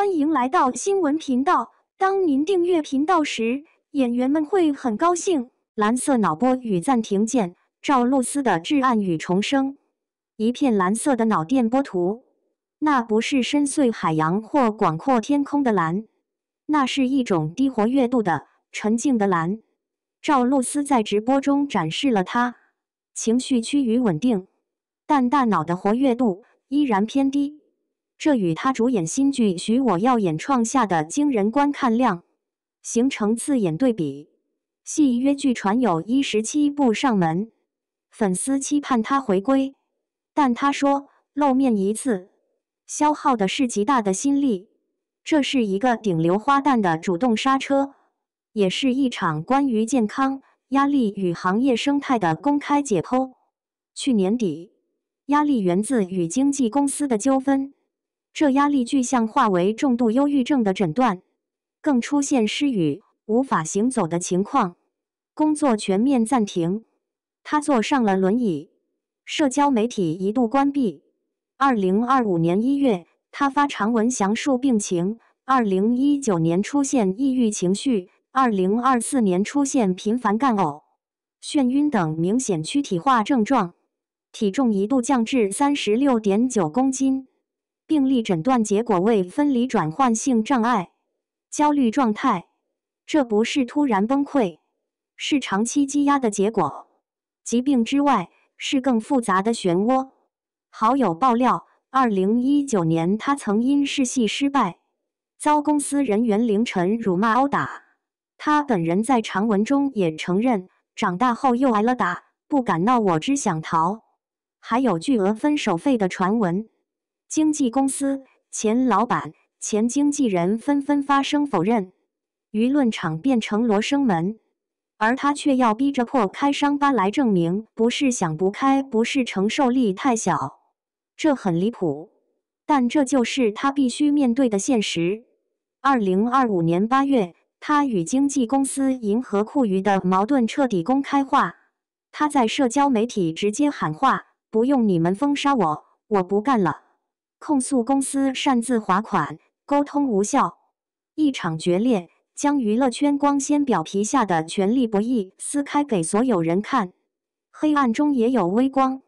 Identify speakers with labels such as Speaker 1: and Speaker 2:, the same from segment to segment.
Speaker 1: 欢迎来到新闻频道。当您订阅频道时，演员们会很高兴。蓝色脑波与暂停键，赵露思的至暗与重生。一片蓝色的脑电波图，那不是深邃海洋或广阔天空的蓝，那是一种低活跃度的沉静的蓝。赵露思在直播中展示了她情绪趋于稳定，但大脑的活跃度依然偏低。这与他主演新剧《许我耀眼》创下的惊人观看量形成刺眼对比。戏约据传有17部上门，粉丝期盼他回归，但他说露面一次消耗的是极大的心力，这是一个顶流花旦的主动刹车，也是一场关于健康、压力与行业生态的公开解剖。去年底，压力源自与经纪公司的纠纷，这压力具象化为重度忧郁症的诊断，更出现失语、无法行走的情况，工作全面暂停。他坐上了轮椅，社交媒体一度关闭。2025年1月，他发长文详述病情。2019年出现抑郁情绪，2024年出现频繁干呕、眩晕等明显躯体化症状，体重一度降至36.9公斤。病历诊断结果为分离转换性障碍、焦虑状态。这不是突然崩溃，是长期积压的结果。疾病之外，是更复杂的漩涡。好友爆料，2019年他曾因试戏失败，遭公司人员凌晨辱骂殴打。他本人在长文中也承认，长大后又挨了打，不敢闹，我只想逃。还有巨额分手费的传闻。经纪公司、前老板、前经纪人纷纷发声否认，舆论场变成罗生门，而他却要逼着破开伤疤来证明，不是想不开，不是承受力太小。这很离谱，但这就是他必须面对的现实。2025年8月，他与经纪公司银河酷娱的矛盾彻底公开化，他在社交媒体直接喊话：不用你们封杀我，我不干了。控诉公司擅自划款，沟通无效，一场决裂将娱乐圈光鲜表皮下的权力博弈撕开给所有人看。黑暗中也有微光。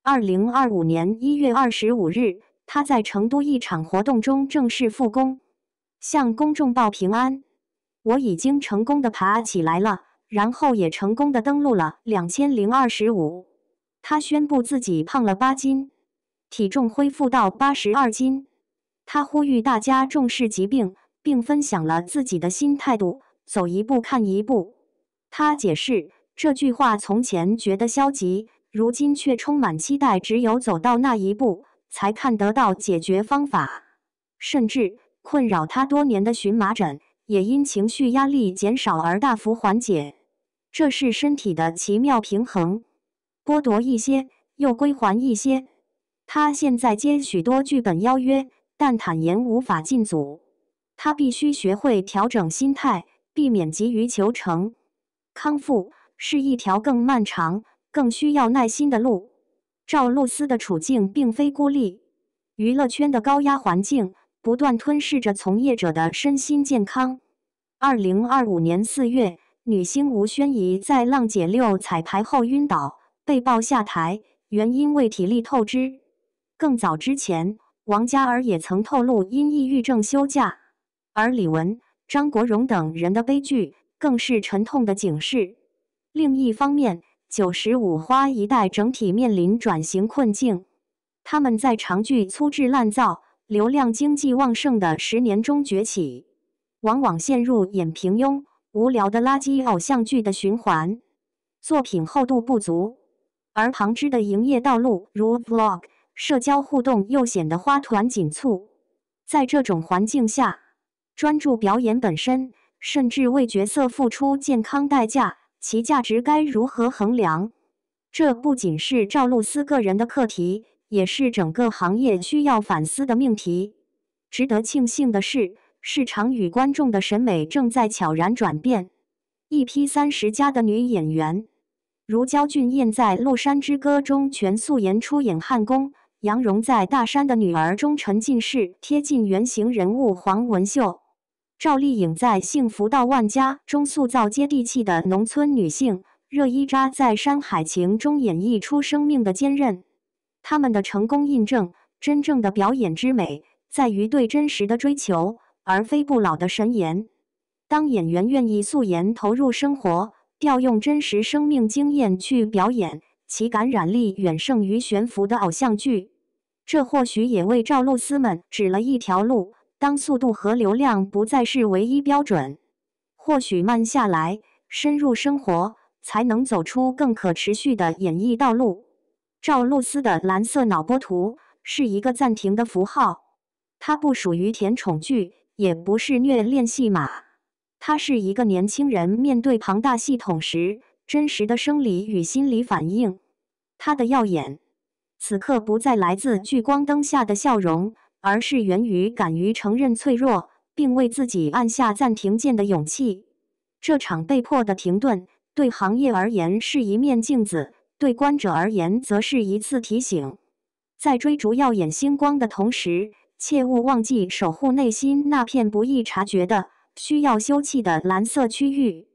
Speaker 1: 2025年1月25日，他在成都一场活动中正式复工，向公众报平安：我已经成功的爬起来了，然后也成功的登陆了2025。他宣布自己胖了8斤。体重恢复到82斤，他呼吁大家重视疾病，并分享了自己的新态度：走一步看一步。他解释，这句话从前觉得消极，如今却充满期待，只有走到那一步，才看得到解决方法。甚至困扰他多年的荨麻疹，也因情绪压力减少而大幅缓解。这是身体的奇妙平衡，剥夺一些，又归还一些。他现在接许多剧本邀约，但坦言无法进组。他必须学会调整心态，避免急于求成。康复是一条更漫长、更需要耐心的路。赵露思的处境并非孤立，娱乐圈的高压环境不断吞噬着从业者的身心健康。2025年4月，女星吴宣仪在浪姐6彩排后晕倒，被曝下台，原因为体力透支。更早之前，王嘉尔也曾透露因抑郁症休假，而李玟、张国荣等人的悲剧更是沉痛的警示。另一方面，95花一代整体面临转型困境，他们在长剧粗制滥造、流量经济旺盛的10年中崛起，往往陷入演平庸、无聊的垃圾偶像剧的循环，作品厚度不足，而旁支的营业道路如 vlog、社交互动又显得花团锦簇。在这种环境下，专注表演本身，甚至为角色付出健康代价，其价值该如何衡量？这不仅是赵露思个人的课题，也是整个行业需要反思的命题。值得庆幸的是，市场与观众的审美正在悄然转变。一批30+的女演员，如焦俊艳在《陆山之歌》中全素颜出演汉宫，杨蓉在大山的女儿中沉浸式贴近原型人物黄文秀。赵丽颖在《幸福到万家》中塑造接地气的农村女性，热依扎在《山海情》中演绎出生命的坚韧。他们的成功印证，真正的表演之美在于对真实的追求，而非不老的神颜。当演员愿意素颜投入生活，调用真实生命经验去表演，其感染力远胜于悬浮的偶像剧。这或许也为赵露思们指了一条路，当速度和流量不再是唯一标准，或许慢下来，深入生活，才能走出更可持续的演艺道路。赵露思的蓝色脑波图是一个暂停的符号，它不属于甜宠剧，也不是虐恋戏码，它是一个年轻人面对庞大系统时真实的生理与心理反应。他的耀眼，此刻不再来自聚光灯下的笑容，而是源于敢于承认脆弱，并为自己按下暂停键的勇气。这场被迫的停顿，对行业而言是一面镜子，对观者而言则是一次提醒。在追逐耀眼星光的同时，切勿忘记守护内心那片不易察觉的、需要休憩的蓝色区域。